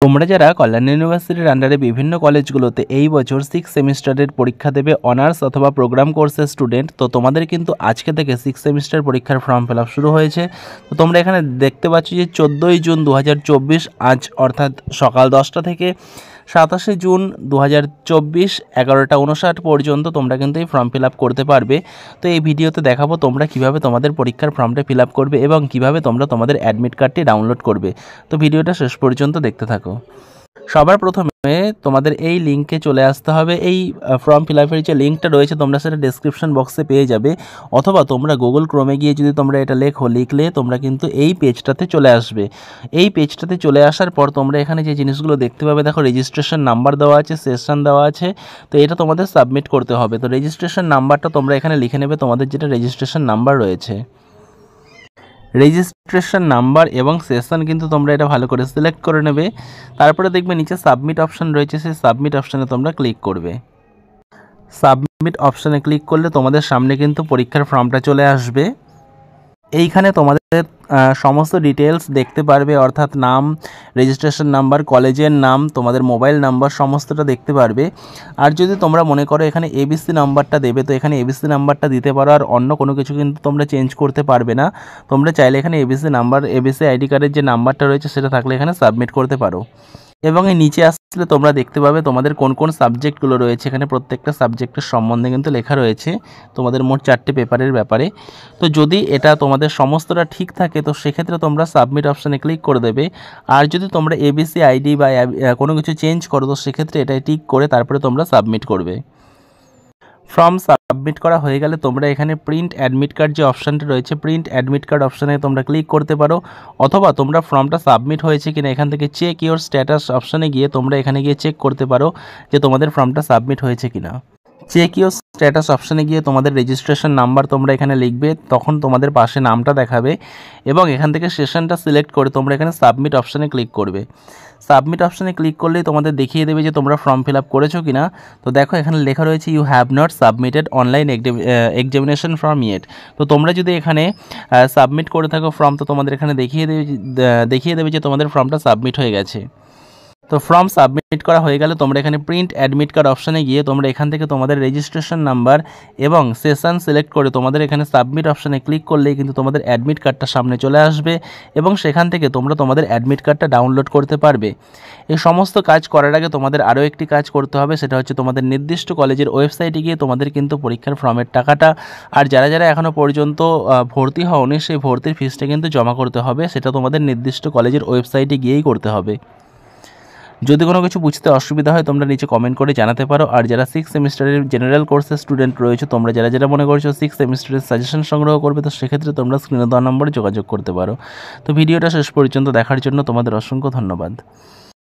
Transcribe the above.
তোমরা যারা কল্যাণ ইউনিভার্সিটির আন্ডারে বিভিন্ন কলেজগুলোতে এই বছর 6 সেমিস্টারের পরীক্ষা দেবে অনার্স অথবা প্রোগ্রাম কোর্সের স্টুডেন্ট, তো তোমাদের কিন্তু আজকে থেকে 6 সেমিস্টার পরীক্ষার ফর্ম ফিল আপ শুরু হয়েছে। তো তোমরা এখানে দেখতে পাচ্ছ যে 14ই জুন 2024 আজ অর্থাৎ সকাল 10টা থেকে 27শে জুন 2024 11টা 59 পর্যন্ত তোমরা কিন্তু এই ফর্ম ফিল আপ করতে পারবে। তো এই ভিডিওতে দেখাবো তোমরা কিভাবে তোমাদের পরীক্ষার ফর্মটা ফিল আপ করবে এবং কিভাবে তোমরা তোমাদের অ্যাডমিট কার্ডটি ডাউনলোড করবে। তো ভিডিওটা শেষ পর্যন্ত দেখতে থাকো। সবার প্রথমে তোমাদের এই লিঙ্কে চলে আসতে হবে। এই ফর্ম ফিল আপের যে লিঙ্কটা রয়েছে তোমরা সেটা ডেসক্রিপশন বক্সে পেয়ে যাবে, অথবা তোমরা গুগল ক্রোমে গিয়ে যদি তোমরা এটা লিখলে তোমরা কিন্তু এই পেজটাতে চলে আসবে। এই পেজটাতে চলে আসার পর তোমরা এখানে যে জিনিসগুলো দেখতে পাবে, দেখো রেজিস্ট্রেশন নাম্বার দেওয়া আছে, সেশন দেওয়া আছে। তো এটা তোমাদের সাবমিট করতে হবে। তো রেজিস্ট্রেশন নাম্বারটা তোমরা এখানে লিখে নেবে, তোমাদের যেটা রেজিস্ট্রেশন নাম্বার রয়েছে। রেজিস্ট্রেশন নাম্বার এবং সেশন কিন্তু তোমরা এটা ভালো করে সিলেক্ট করে নেবে। তারপরে দেখবে নিচে সাবমিট অপশান রয়েছে, সেই সাবমিট অপশানে তোমরা ক্লিক করবে। সাবমিট অপশানে ক্লিক করলে তোমাদের সামনে কিন্তু পরীক্ষার ফর্মটা চলে আসবে। এইখানে তোমাদের সমস্ত ডিটেলস দেখতে পারবে, অর্থাৎ নাম, রেজিস্ট্রেশন নাম্বার, কলেজের নাম, তোমাদের মোবাইল নাম্বার সমস্তটা দেখতে পারবে। আর যদি তোমরা মনে করো এখানে এবিসি নাম্বারটা দেবে, তো এখানে এবিসি নাম্বারটা দিতে পারো, আর অন্য কোনো কিছু কিন্তু তোমরা চেঞ্জ করতে পারবে না। তোমরা চাইলে এখানে এবিসি নাম্বার, এবিসি আইডি কার্ডের যে নাম্বারটা রয়েছে সেটা থাকলে এখানে সাবমিট করতে পারো। এবং এই নিচে আসলে তোমরা দেখতে পাবে তোমাদের কোন কোন সাবজেক্টগুলো রয়েছে। এখানে প্রত্যেকটা সাবজেক্টের সম্বন্ধে কিন্তু লেখা রয়েছে তোমাদের মোট 4টে পেপারের ব্যাপারে। তো যদি এটা তোমাদের সমস্তটা ঠিক থাকে তো সেক্ষেত্রে তোমরা সাবমিট অপশানে ক্লিক করে দেবে। আর যদি তোমরা এবিসি আইডি বা কোনো কিছু চেঞ্জ করো তো সেক্ষেত্রে এটাই টিক করে তারপরে তোমরা সাবমিট করবে। ফর্ম সাবমিট করা হয়ে গেলে তোমরা এখানে প্রিন্ট অ্যাডমিট কার্ড যে অপশানটা রয়েছে, প্রিন্ট অ্যাডমিট কার্ড অপশানে তোমরা ক্লিক করতে পারো, অথবা তোমরা ফর্মটা সাবমিট হয়েছে কিনা এখান থেকে চেক ইওর স্ট্যাটাস অপশানে গিয়ে তোমরা এখানে গিয়ে চেক করতে পারো যে তোমাদের ফর্মটা সাবমিট হয়েছে কিনা। চেক ইওর স্ট্যাটাস অপশানে গিয়ে তোমাদের রেজিস্ট্রেশন নাম্বার তোমরা এখানে লিখবে, তখন তোমাদের পাশে নামটা দেখাবে এবং এখান থেকে সেশনটা সিলেক্ট করে তোমরা এখানে সাবমিট অপশানে ক্লিক করবে। সাবমিট অপশানে ক্লিক করলেই তোমাদের দেখিয়ে দেবে যে তোমরা ফর্ম ফিল আপ করেছো কিনা। তো দেখো এখানে লেখা রয়েছে you have not submitted online examination form yet. তো তোমরা যদি এখানে সাবমিট করে থাকো ফর্ম, তো তোমাদের এখানে দেখিয়ে দেবে যে তোমাদের ফর্মটা সাবমিট হয়ে গেছে। তো ফর্ম সাবমিট করা হয়ে গেলে তোমরা এখানে প্রিন্ট অ্যাডমিট কার্ড অপশানে গিয়ে তোমরা এখান থেকে তোমাদের রেজিস্ট্রেশন নাম্বার এবং সেশন সিলেক্ট করে তোমাদের এখানে সাবমিট অপশানে ক্লিক করলেই কিন্তু তোমাদের অ্যাডমিট কার্ডটা সামনে চলে আসবে এবং সেখান থেকে তোমরা তোমাদের অ্যাডমিট কার্ডটা ডাউনলোড করতে পারবে। এই সমস্ত কাজ করার আগে তোমাদের আরও একটি কাজ করতে হবে, সেটা হচ্ছে তোমাদের নির্দিষ্ট কলেজের ওয়েবসাইটে গিয়ে তোমাদের কিন্তু পরীক্ষার ফর্মের টাকাটা, আর যারা যারা এখনও পর্যন্ত ভর্তি হওনি সেই ভর্তির ফিসটা কিন্তু জমা করতে হবে। সেটা তোমাদের নির্দিষ্ট কলেজের ওয়েবসাইটে গিয়েই করতে হবে। যদি কোনো কিছু বুঝতে অসুবিধা হয় তোমরা নিচে কমেন্ট করে জানাতে পারো। আর যারা 6 সেমিস্টারের জেনারেল কোর্সের স্টুডেন্ট রয়েছে, তোমরা যারা যারা মনে করছো 6 সেমিস্টারের সাজেশন সংগ্রহ করবে, তো সেক্ষেত্রে তোমরা স্ক্রিনে দেওয়া নম্বরে যোগাযোগ করতে পারো। তো ভিডিওটা শেষ পর্যন্ত দেখার জন্য তোমাদের অসংখ্য ধন্যবাদ।